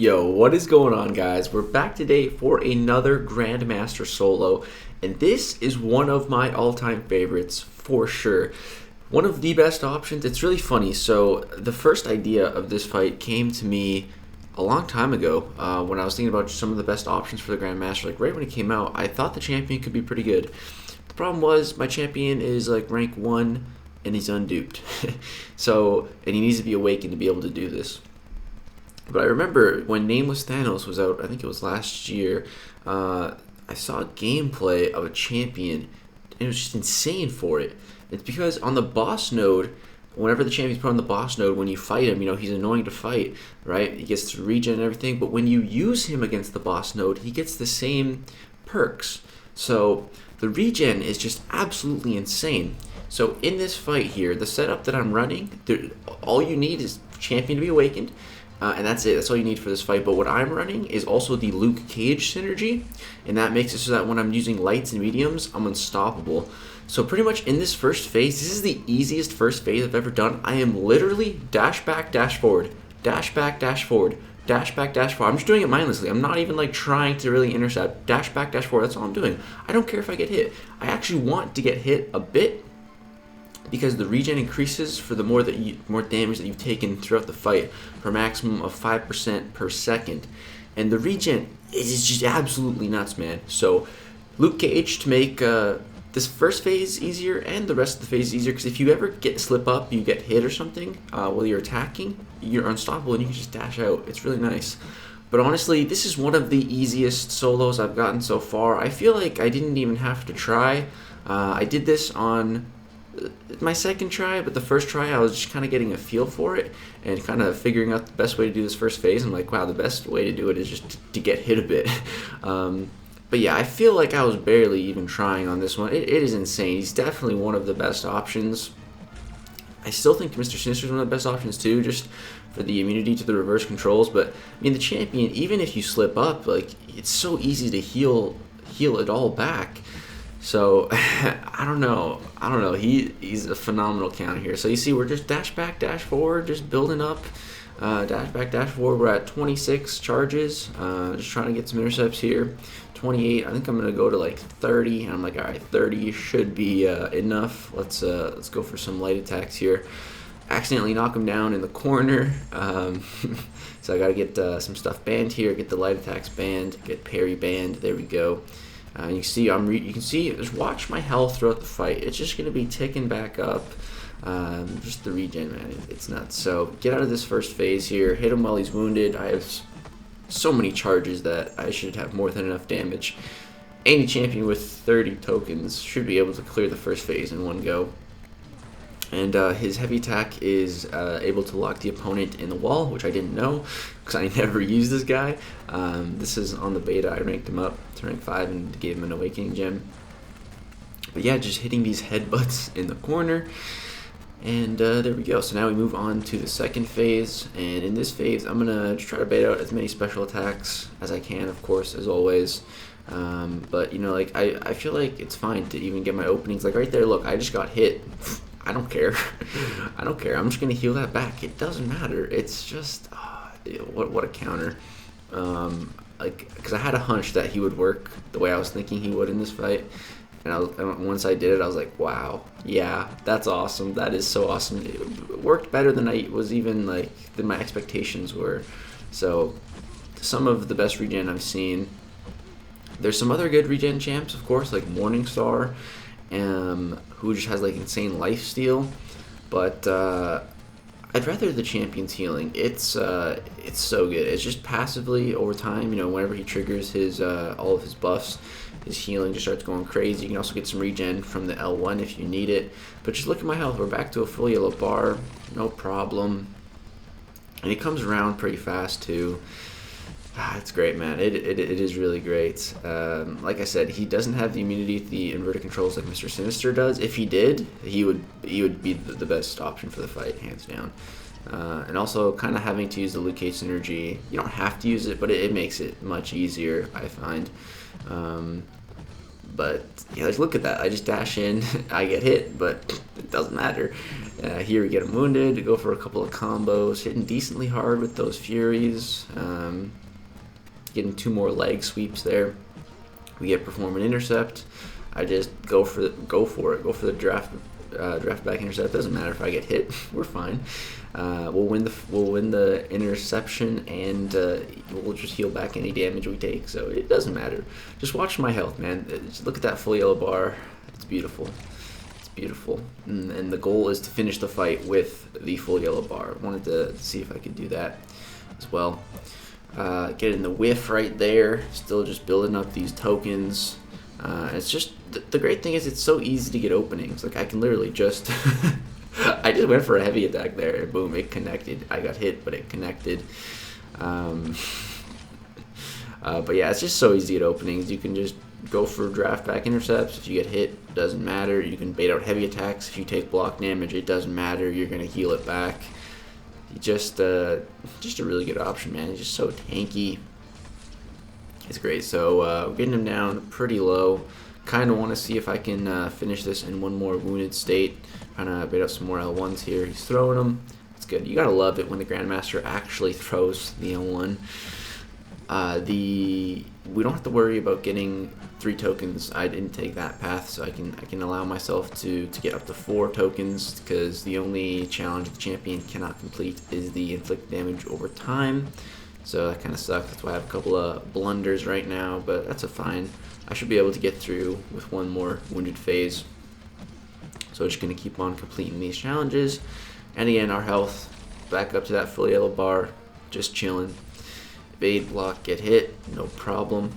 Yo, what is going on, guys? We're back today for another Grandmaster solo, and this is one of my all-time favorites for sure. One of the best options. It's really funny. So the first idea of this fight came to me a long time ago when I was thinking about some of the best options for the Grandmaster. Like right when it came out, I thought the champion could be pretty good. The problem was my champion is like rank 1 and he's unduped. And he needs to be awakened to be able to do this. But I remember when Nameless Thanos was out, I think it was last year, I saw a gameplay of a champion, and it was just insane for it. It's because on the boss node, whenever the champion's put on the boss node, when you fight him, he's annoying to fight, right? He gets to regen and everything, but when you use him against the boss node, he gets the same perks. So the regen is just absolutely insane. So in this fight here, the setup that I'm running, all you need is champion to be awakened, and that's it. That's all you need for this fight. But what I'm running is also the Luke Cage synergy, and that makes it so that when I'm using lights and mediums, I'm unstoppable. So pretty much in this first phase, this is the easiest first phase I've ever done. I am literally dash back, dash forward, dash back, dash forward, dash back, dash forward. I'm just doing it mindlessly. I'm not even like trying to really intercept. Dash back, dash forward. That's all I'm doing. I don't care if I get hit. I actually want to get hit a bit, because the regen increases for the more damage that you've taken throughout the fight, for a maximum of 5% per second. And the regen is just absolutely nuts, man. So Luke Cage to make this first phase easier and the rest of the phase easier, because if you ever slip up, you get hit or something while you're attacking, you're unstoppable and you can just dash out. It's really nice. But honestly, this is one of the easiest solos I've gotten so far. I feel like I didn't even have to try. I did this on my second try, but the first try I was just kind of getting a feel for it and kind of figuring out the best way to do this first phase. I'm like, wow, the best way to do it is just to get hit a bit. But yeah, I feel like I was barely even trying on this one. It is insane. He's definitely one of the best options. I still think Mr. Sinister is one of the best options too, just for the immunity to the reverse controls. But I mean, the champion, even if you slip up, like, it's so easy to heal it all back. So I don't know. He's a phenomenal counter here. So you see, we're just dash back, dash forward, just building up. Dash back, dash forward. We're at 26 charges. Just trying to get some intercepts here. 28. I think I'm gonna go to like 30. And I'm like, all right, 30 should be enough. Let's go for some light attacks here. Accidentally knock him down in the corner. So I gotta get some stuff banned here. Get the light attacks banned. Get parry banned. There we go. You can see, just watch my health throughout the fight. It's just gonna be ticking back up. Just the regen, man, it's nuts. So get out of this first phase here. Hit him while he's wounded. I have so many charges that I should have more than enough damage. Any champion with 30 tokens should be able to clear the first phase in one go. And his heavy attack is able to lock the opponent in the wall, which I didn't know because I never used this guy. This is on the beta. I ranked him up to rank 5 and gave him an awakening gem. But yeah, just hitting these headbutts in the corner. And there we go. So now we move on to the second phase. And in this phase, I'm going to try to bait out as many special attacks as I can, of course, as always. But, like, I feel like it's fine to even get my openings. Like right there, look, I just got hit. I don't care. I don't care. I'm just going to heal that back. It doesn't matter. It's just, what a counter. Because I had a hunch that he would work the way I was thinking he would in this fight. And once I did it, I was like, wow, yeah, that's awesome. That is so awesome. It worked better than than my expectations were. So some of the best regen I've seen. There's some other good regen champs, of course, like Morningstar, who just has like insane lifesteal. But I'd rather the champion's healing. It's so good. It's just passively over time. Whenever he triggers his all of his buffs, his healing just starts going crazy. You can also get some regen from the L1 if you need it. But just look at my health. We're back to a full yellow bar. No problem. And he comes around pretty fast too. It's great, man. It is really great. Like I said, he doesn't have the immunity to the inverted controls like Mr. Sinister does. If he did, he would be the best option for the fight, hands down. And also kind of having to use the Luke Cage synergy. You don't have to use it, but it makes it much easier, I find. But yeah, like, look at that. I just dash in, I get hit, but it doesn't matter. Here we get him wounded, go for a couple of combos, hitting decently hard with those Furies. Getting 2 more leg sweeps there. We get perform an intercept. I just go for the draft back intercept. Doesn't matter if I get hit, we're fine. We'll win the interception, and we'll just heal back any damage we take. So it doesn't matter. Just watch my health, man. Just look at that full yellow bar. It's beautiful. It's beautiful. And the goal is to finish the fight with the full yellow bar. I wanted to see if I could do that as well. Getting the whiff right there. Still just building up these tokens. It's just the great thing is it's so easy to get openings. Like I can literally just I just went for a heavy attack there and boom, it connected. I got hit, but it connected. But yeah, it's just so easy to get openings. You can just go for draft back intercepts. If you get hit, doesn't matter. You can bait out heavy attacks. If you take block damage, it doesn't matter. You're gonna heal it back. Just a really good option, man. He's just so tanky. It's great. So we're getting him down pretty low. Kind of want to see if I can finish this in one more wounded state. Trying to bait out some more L1s here. He's throwing them. It's good. You gotta love it when the Grandmaster actually throws the L1. We don't have to worry about getting 3 tokens. I didn't take that path, so I can allow myself to get up to 4 tokens, because the only challenge the champion cannot complete is the inflict damage over time. So that kind of sucks. That's why I have a couple of blunders right now, but that's a fine. I should be able to get through with one more wounded phase. So just going to keep on completing these challenges. And again, our health back up to that full yellow bar, just chilling. Evade, block, get hit, no problem.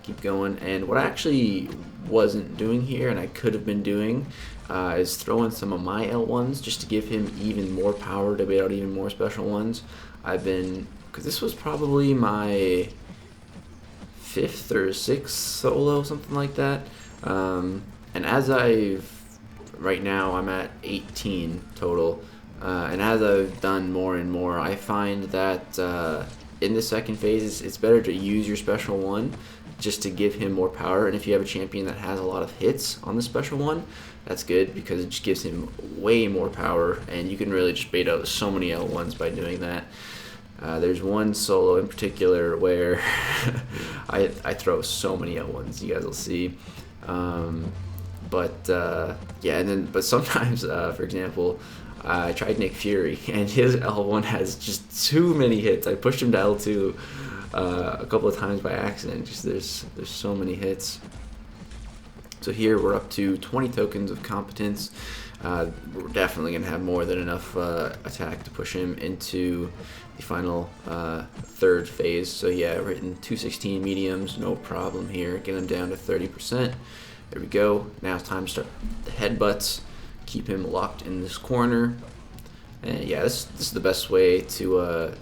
Keep going. And what I actually wasn't doing here, and I could have been doing, is throwing some of my L1s just to give him even more power to bait out even more special ones. Because this was probably my 5th or 6th solo, something like that. And right now I'm at 18 total. And as I've done more and more, I find that in the second phase, it's better to use your special one just to give him more power. And if you have a champion that has a lot of hits on the special one, that's good, because it just gives him way more power, and you can really just bait out so many L1s by doing that. There's one solo in particular where I throw so many L1s, you guys will see. Yeah, but sometimes, for example, I tried Nick Fury, and his L1 has just too many hits. I pushed him to L2 a couple of times by accident. Just there's so many hits. So here we're up to 20 tokens of competence. We're definitely going to have more than enough attack to push him into the final 3rd phase. So yeah, we're hitting 216 mediums, no problem here. Get him down to 30%. There we go. Now it's time to start the headbutts. Keep him locked in this corner. And yeah, this is the best way to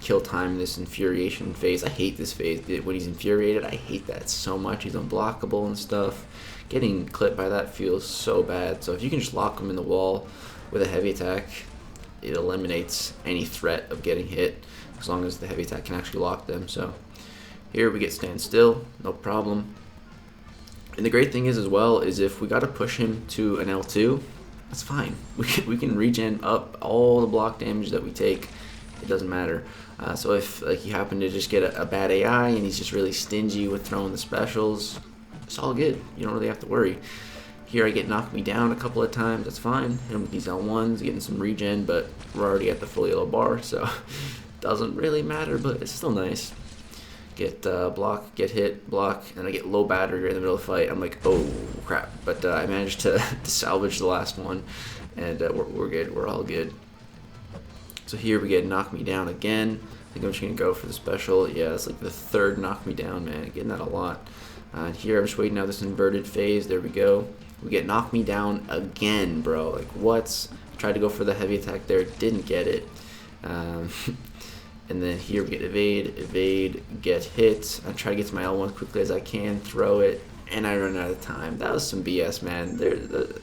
kill time in this infuriation phase. I hate this phase. When he's infuriated, I hate that so much. He's unblockable and stuff. Getting clipped by that feels so bad. So if you can just lock him in the wall with a heavy attack, it eliminates any threat of getting hit, as long as the heavy attack can actually lock them. So here we get stand still, no problem. And the great thing is as well is if we got to push him to an L2, that's fine. We can regen up all the block damage that we take. It doesn't matter. So if like you happen to just get a bad AI and he's just really stingy with throwing the specials, it's all good. You don't really have to worry. Here I get knocked me down a couple of times. That's fine. Hit him with these L1s, getting some regen, but we're already at the full yellow bar, so doesn't really matter, but it's still nice. Get block, get hit, block, and I get low battery in the middle of the fight. I'm like, oh crap! But I managed to salvage the last one, and we're good. We're all good. So here we get knock me down again. I think I'm just gonna go for the special. Yeah, it's like the 3rd knock me down, man. Getting that a lot. And here I'm just waiting out this inverted phase. There we go. We get knock me down again, bro. Like what? Tried to go for the heavy attack there, didn't get it. And then here we get evade, get hit. I try to get to my L1 as quickly as I can, throw it, and I run out of time. That was some BS, man. And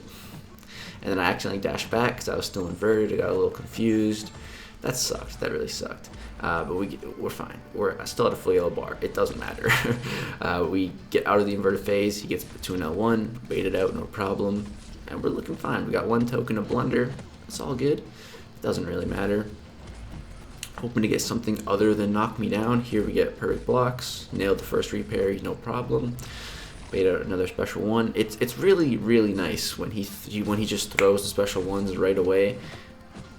then I accidentally dashed back because I was still inverted. I got a little confused. That sucked. That really sucked. But we're fine. We're still at a full yellow bar. It doesn't matter. We get out of the inverted phase. He gets to an L1, bait it out, no problem. And we're looking fine. We got 1 token of blunder. It's all good. It doesn't really matter. Hoping to get something other than knock me down. Here we get perfect blocks. Nailed the first repair, no problem. Bait out another special one. It's really, really nice when he just throws the special ones right away.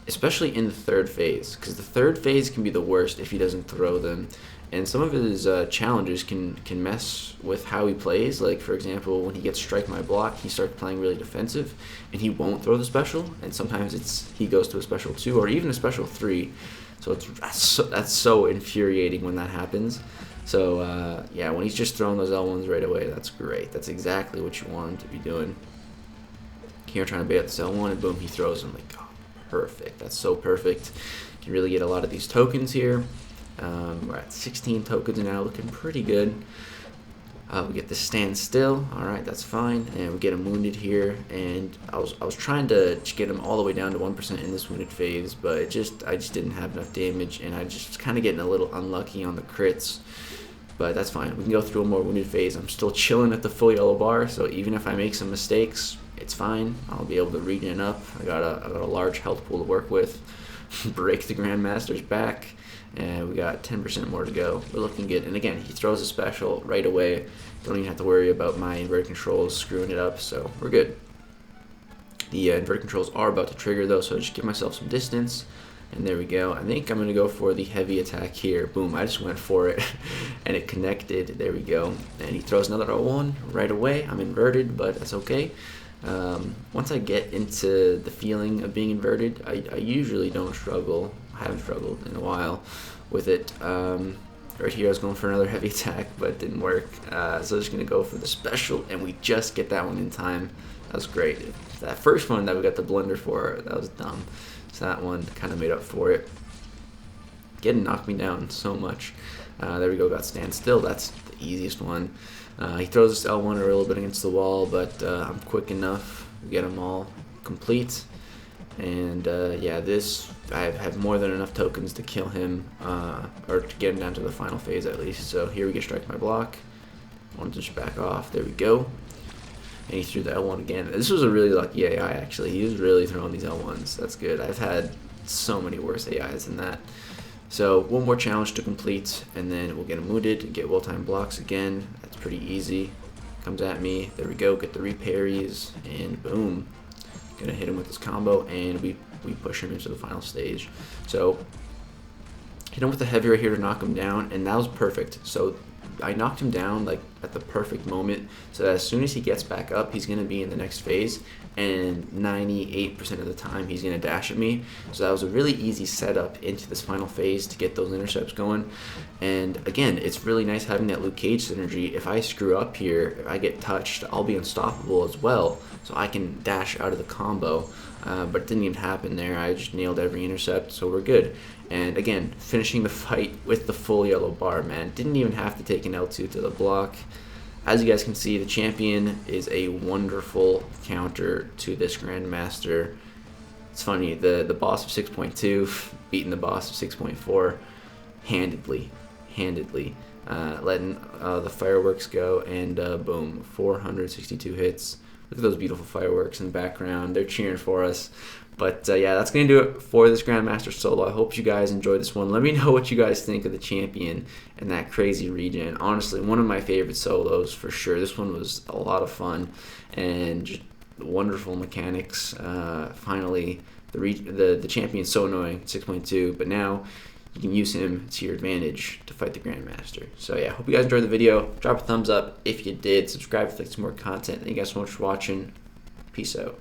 Especially in the third phase, because the third phase can be the worst if he doesn't throw them, and some of his challenges can mess with how he plays. Like for example, when he gets strike my block, he starts playing really defensive, and he won't throw the special. And sometimes he goes to a special 2 or even a special 3. So that's so infuriating when that happens. So yeah, when he's just throwing those L1s right away, that's great. That's exactly what you want him to be doing. Here trying to bait out this L1, and boom, he throws them. Like, oh, perfect. That's so perfect. You can really get a lot of these tokens here. We're at 16 tokens now, looking pretty good. We get the stand still. All right, that's fine. And we get him wounded here. And I was trying to get him all the way down to 1% in this wounded phase, but I just didn't have enough damage, and I just kind of getting a little unlucky on the crits. But that's fine. We can go through a more wounded phase. I'm still chilling at the full yellow bar, so even if I make some mistakes, it's fine. I'll be able to regen up. I got a large health pool to work with. Break the Grandmaster's back, and we got 10% more to go. We're looking good. And again, he throws a special right away. Don't even have to worry about my inverted controls screwing it up, so we're good. The inverted controls are about to trigger though, so just give myself some distance. And there we go. I think I'm going to go for the heavy attack here. Boom, I just went for it, and it connected. There we go. And he throws another L1 right away. I'm inverted, but that's okay. Once I get into the feeling of being inverted, I usually don't struggle. I haven't struggled in a while with it. Right here I was going for another heavy attack, but it didn't work. So I'm just going to go for the special, and we just get that one in time. That was great. That first one that we got the blunder for, that was dumb. So that one kind of made up for it. Getting knocked me down so much. There we go, got stand still. That's the easiest one. He throws this L1 a little bit against the wall, but I'm quick enough to get them all complete. And yeah, I have more than enough tokens to kill him, or to get him down to the final phase at least. So here we get strike my block. I want to just back off. There we go. And he threw the L1 again. This was a really lucky AI, actually. He was really throwing these L1s. That's good. I've had so many worse AIs than that. So one more challenge to complete, and then we'll get him wounded, get well-timed blocks again. That's pretty easy. Comes at me. There we go. Get the reparries, and boom. Gonna hit him with this combo, and we push him into the final stage. So hit him with the heavy right here to knock him down, and that was perfect. So I knocked him down like at the perfect moment, so that as soon as he gets back up, he's gonna be in the next phase, and 98% of the time he's gonna dash at me. So that was a really easy setup into this final phase to get those intercepts going. And again, it's really nice having that Luke Cage synergy. If I screw up here, if I get touched, I'll be unstoppable as well, so I can dash out of the combo. But it didn't even happen there. I just nailed every intercept, so we're good. And again, finishing the fight with the full yellow bar, man. Didn't even have to take an L2 to the block. As you guys can see, the champion is a wonderful counter to this Grandmaster. It's funny, the boss of 6.2 beating the boss of 6.4 handedly. Letting the fireworks go, and boom, 462 hits. Look at those beautiful fireworks in the background. They're cheering for us. But yeah, that's going to do it for this Grandmaster solo. I hope you guys enjoyed this one. Let me know what you guys think of the champion and that crazy regen. Honestly, one of my favorite solos for sure. This one was a lot of fun and just wonderful mechanics. Finally, the champion's so annoying, 6.2, but now you can use him to your advantage to fight the Grandmaster. So yeah, hope you guys enjoyed the video. Drop a thumbs up if you did. Subscribe if you like some more content. Thank you guys so much for watching. Peace out.